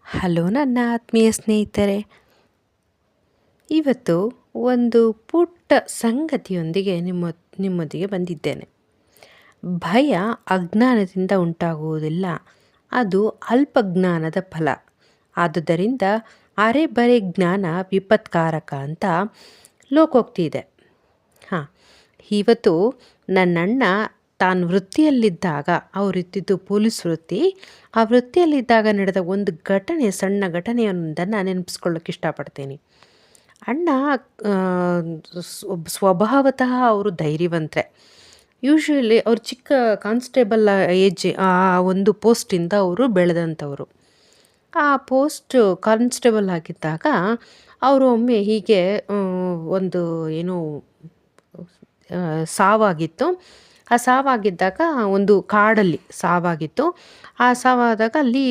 Hello ನನ್ನ ಆತ್ಮೀಯ ಸ್ನೇಹಿತರೆ, ಇವತ್ತು ಒಂದು ಪುಟ್ಟ ಸಂಗತಿಯೊಂದಿಗೆ ನಿಮ್ಮೊಂದಿಗೆ ಬಂದಿದ್ದೇನೆ. ಭಯ ಅಜ್ಞಾನದಿಂದ ಉಂಟಾಗುವುದಿಲ್ಲ, ಅದು ಅಲ್ಪಜ್ಞಾನದ ಫಲ. ಆದುದರಿಂದ ಅರೆಬರೆ ಜ್ಞಾನ ವಿಪತ್ಕಾರಕ ಅಂತ ಲೋಕೋಕ್ತಿ ಇದೆ. ಹಾಂ, ಇವತ್ತು ನನ್ನಣ್ಣ ತಾನು ವೃತ್ತಿಯಲ್ಲಿದ್ದಾಗ, ಅವರಿದ್ದಿದ್ದು ಪೊಲೀಸ್ ವೃತ್ತಿ, ಆ ವೃತ್ತಿಯಲ್ಲಿದ್ದಾಗ ನಡೆದ ಒಂದು ಸಣ್ಣ ಘಟನೆಯೊಂದನ್ನು ನೆನಪಿಸ್ಕೊಳ್ಳೋಕೆ ಇಷ್ಟಪಡ್ತೀನಿ. ಅಣ್ಣ ಸ್ವಭಾವತಃ ಅವರು ಧೈರ್ಯವಂತರೆ. ಯೂಶ್ವಲಿ ಅವ್ರು ಚಿಕ್ಕ ಕಾನ್ಸ್ಟೇಬಲ್ ಏಜ್ ಆ ಒಂದು ಪೋಸ್ಟಿಂದ ಅವರು ಬೆಳೆದಂಥವರು. ಆ ಪೋಸ್ಟ್ ಕಾನ್ಸ್ಟೇಬಲ್ ಆಗಿದ್ದಾಗ ಅವರು ಒಮ್ಮೆ ಹೀಗೆ ಒಂದು ಏನು ಸಾವಾಗಿತ್ತು. ಆ ಸಾವಾಗಿದ್ದಾಗ ಒಂದು ಕಾಡಲ್ಲಿ ಸಾವಾಗಿತ್ತು. ಆ ಸಾವಾದಾಗ ಅಲ್ಲಿ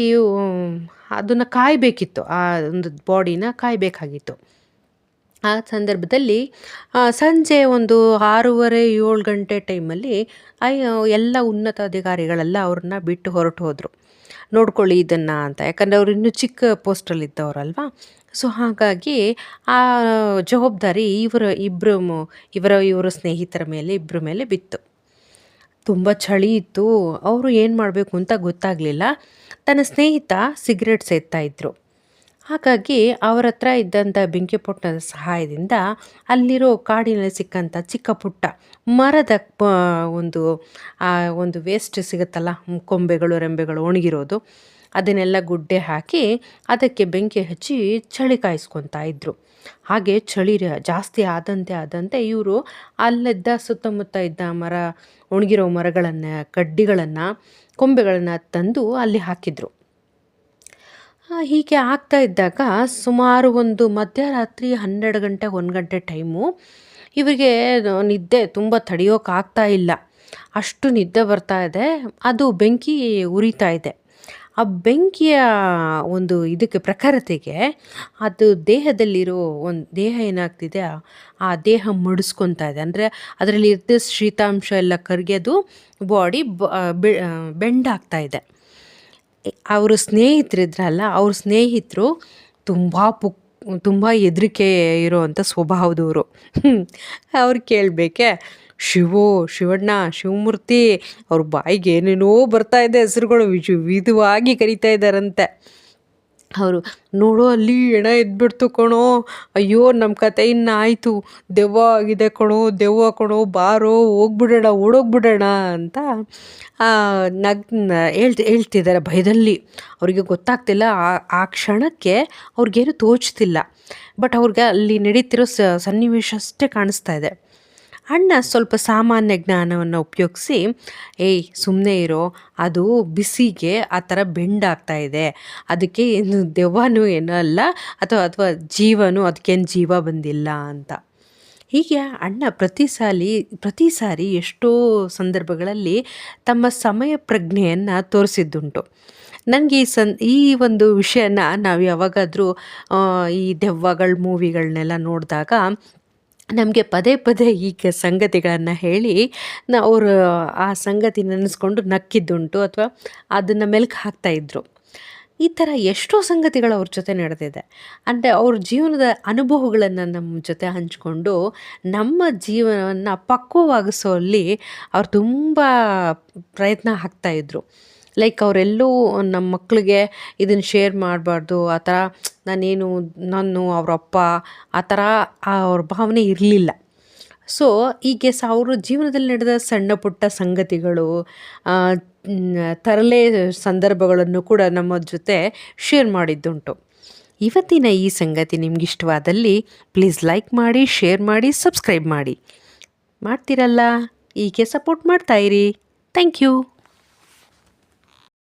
ಅದನ್ನು ಕಾಯಬೇಕಿತ್ತು, ಆ ಒಂದು ಬಾಡಿನ ಕಾಯಬೇಕಾಗಿತ್ತು. ಆ ಸಂದರ್ಭದಲ್ಲಿ ಸಂಜೆ ಒಂದು 6:30-7 ಗಂಟೆ ಟೈಮಲ್ಲಿ ಎಲ್ಲ ಉನ್ನತ ಅಧಿಕಾರಿಗಳೆಲ್ಲ ಅವ್ರನ್ನ ಬಿಟ್ಟು ಹೊರಟು ಹೋದರು. ನೋಡ್ಕೊಳ್ಳಿ ಇದನ್ನು ಅಂತ, ಯಾಕಂದರೆ ಅವರು ಇನ್ನೂ ಚಿಕ್ಕ ಪೋಸ್ಟಲ್ಲಿದ್ದವರಲ್ವ. ಸೊ ಹಾಗಾಗಿ ಆ ಜವಾಬ್ದಾರಿ ಇವರ ಸ್ನೇಹಿತರ ಮೇಲೆ ಇಬ್ಬರ ಮೇಲೆ ಬಿತ್ತು. ತುಂಬ ಚಳಿ ಇತ್ತು. ಅವರು ಏನು ಮಾಡಬೇಕು ಅಂತ ಗೊತ್ತಾಗಲಿಲ್ಲ. ತನ್ನ ಸ್ನೇಹಿತ ಸಿಗರೇಟ್ ಸೇದ್ತಾ ಇದ್ದರು. ಹಾಗಾಗಿ ಅವರ ಹತ್ರ ಇದ್ದಂಥ ಬೆಂಕಿಪೊಟ್ಟಣದ ಸಹಾಯದಿಂದ ಅಲ್ಲಿರೋ ಕಾಡಿನಲ್ಲಿ ಸಿಕ್ಕಂಥ ಚಿಕ್ಕ ಪುಟ್ಟ ಮರದ ಒಂದು ವೇಸ್ಟ್ ಸಿಗುತ್ತಲ್ಲ, ಕೊಂಬೆಗಳು ರೆಂಬೆಗಳು ಒಣಗಿರೋದು, ಅದನ್ನೆಲ್ಲ ಗುಡ್ಡೆ ಹಾಕಿ ಅದಕ್ಕೆ ಬೆಂಕಿ ಹಚ್ಚಿ ಚಳಿ ಕಾಯಿಸ್ಕೊತಾ ಇದ್ದರು. ಹಾಗೆ ಚಳಿ ಜಾಸ್ತಿ ಆದಂತೆ ಇವರು ಅಲ್ಲಿದ್ದ ಸುತ್ತಮುತ್ತ ಇದ್ದ ಒಣಗಿರೋ ಮರಗಳನ್ನು, ಕಡ್ಡಿಗಳನ್ನು, ಕೊಂಬೆಗಳನ್ನು ತಂದು ಅಲ್ಲಿ ಹಾಕಿದರು. ಹೀಗೆ ಆಗ್ತಾ ಇದ್ದಾಗ ಸುಮಾರು ಒಂದು ಮಧ್ಯರಾತ್ರಿ 12 ಗಂಟೆ 1 ಗಂಟೆ ಟೈಮು. ಇವರಿಗೆ ನಿದ್ದೆ ತುಂಬ ತಡೆಯೋಕ್ಕಾಗ್ತಾ ಇಲ್ಲ, ಅಷ್ಟು ನಿದ್ದೆ ಬರ್ತಾ ಇದೆ. ಅದು ಬೆಂಕಿ ಉರಿತಾ ಇದೆ. ಆ ಬೆಂಕಿಯ ಒಂದು ಇದಕ್ಕೆ ಪ್ರಖರತೆಗೆ ಅದು ದೇಹದಲ್ಲಿರೋ ದೇಹ ಏನಾಗ್ತಿದೆ, ಆ ದೇಹ ಮಡಿಸ್ಕೊತಾ ಇದೆ. ಅಂದರೆ ಅದರಲ್ಲಿ ಇದ್ದ ಶೀತಾಂಶ ಎಲ್ಲ ಕರಗಿ ಅದು ಬಾಡಿ ಬೆಂಡಾಗ್ತಾ ಇದೆ. ಅವರು ಸ್ನೇಹಿತರಿದ್ರಲ್ಲ, ಅವ್ರ ಸ್ನೇಹಿತರು ತುಂಬ ಹೆದರಿಕೆ ಇರೋವಂಥ ಸ್ವಭಾವದವರು. ಅವ್ರು ಕೇಳಬೇಕೆ, ಶಿವಣ್ಣ, ಶಿವಮೂರ್ತಿ, ಅವ್ರ ಬಾಯಿಗೆ ಏನೇನೋ ಬರ್ತಾ ಇದೆ, ಹೆಸರುಗಳು ವಿಧವಾಗಿ ಕರಿತಾ ಇದ್ದಾರಂತೆ. ಅವರು ನೋಡೋ ಅಲ್ಲಿ ಹೆಣ ಎದ್ಬಿಡ್ತು ಕಣೋ, ಅಯ್ಯೋ ನಮ್ಮ ಕತೆ ಇನ್ನಾಯಿತು, ದೆವ್ವ ಆಗಿದೆ ಕಣೋ, ದೆವ್ವ ಕಣೋ, ಬಾರೋ ಹೋಗ್ಬಿಡೋಣ, ಓಡೋಗ್ಬಿಡೋಣ ಅಂತ ಹೇಳ್ತಿದ್ದಾರೆ ಭಯದಲ್ಲಿ. ಅವರಿಗೆ ಗೊತ್ತಾಗ್ತಿಲ್ಲ, ಆ ಕ್ಷಣಕ್ಕೆ ಅವ್ರಿಗೇನು ತೋಚ್ತಿಲ್ಲ. ಬಟ್ ಅವ್ರಿಗೆ ಅಲ್ಲಿ ನಡೀತಿರೋ ಸನ್ನಿವೇಶ ಅಷ್ಟೇ ಕಾಣಿಸ್ತಾ ಇದೆ. ಅಣ್ಣ ಸ್ವಲ್ಪ ಸಾಮಾನ್ಯ ಜ್ಞಾನವನ್ನು ಉಪಯೋಗಿಸಿ, ಸುಮ್ಮನೆ ಇರೋ, ಅದು ಬಿಸಿಗೆ ಆ ಥರ ಬೆಂಡಾಗ್ತಾ ಇದೆ, ಅದಕ್ಕೆ ಏನು ದೆವ್ವನೂ ಏನೂ ಅಲ್ಲ, ಅಥವಾ ಜೀವನೂ, ಅದಕ್ಕೇನು ಜೀವ ಬಂದಿಲ್ಲ ಅಂತ. ಹೀಗೆ ಅಣ್ಣ ಪ್ರತಿ ಸಾರಿ ಎಷ್ಟೋ ಸಂದರ್ಭಗಳಲ್ಲಿ ತಮ್ಮ ಸಮಯ ಪ್ರಜ್ಞೆಯನ್ನು ತೋರಿಸಿದ್ದುಂಟು. ನನಗೆ ಈ ಒಂದು ವಿಷಯನ ನಾವು ಯಾವಾಗಾದರೂ ಈ ದೆವ್ವಗಳ ಮೂವಿಗಳನ್ನೆಲ್ಲ ನೋಡಿದಾಗ ನಮಗೆ ಪದೇ ಈಗ ಸಂಗತಿಗಳನ್ನು ಹೇಳಿ ಅವರು ಆ ಸಂಗತಿ ನೆನೆಸ್ಕೊಂಡು ನಕ್ಕಿದ್ದುಂಟು, ಅಥವಾ ಅದನ್ನು ಮೆಲುಕು ಹಾಕ್ತಾಯಿದ್ರು. ಈ ಥರ ಎಷ್ಟೋ ಸಂಗತಿಗಳು ಅವ್ರ ಜೊತೆ ನಡೆದಿದೆ. ಅಂದರೆ ಅವ್ರ ಜೀವನದ ಅನುಭವಗಳನ್ನು ನಮ್ಮ ಜೊತೆ ಹಂಚಿಕೊಂಡು ನಮ್ಮ ಜೀವನವನ್ನು ಪಕ್ವವಾಗಿಸೋಲ್ಲಿ ಅವ್ರು ತುಂಬ ಪ್ರಯತ್ನ ಹಾಕ್ತಾಯಿದ್ರು. ಲೈಕ್ ಅವರೆಲ್ಲೂ ನಮ್ಮ ಮಕ್ಕಳಿಗೆ ಇದನ್ನು ಶೇರ್ ಮಾಡಬಾರ್ದು, ಆ ಥರ ಅವರಪ್ಪ ಆ ಥರ ಅವ್ರ ಭಾವನೆ ಇರಲಿಲ್ಲ. ಸೊ ಹೀಗೆ ಅವ್ರ ಜೀವನದಲ್ಲಿ ನಡೆದ ಸಣ್ಣ ಪುಟ್ಟ ಸಂಗತಿಗಳು, ತರಲೆ ಸಂದರ್ಭಗಳನ್ನು ಕೂಡ ನಮ್ಮ ಜೊತೆ ಶೇರ್ ಮಾಡಿದ್ದುಂಟು. ಇವತ್ತಿನ ಈ ಸಂಗತಿ ನಿಮಗಿಷ್ಟವಾದಲ್ಲಿ ಪ್ಲೀಸ್ ಲೈಕ್ ಮಾಡಿ, ಶೇರ್ ಮಾಡಿ, ಸಬ್ಸ್ಕ್ರೈಬ್ ಮಾಡ್ತೀರಲ್ಲ, ಹೀಗೆ ಸಪೋರ್ಟ್ ಮಾಡ್ತಾಯಿರಿ. Thank you.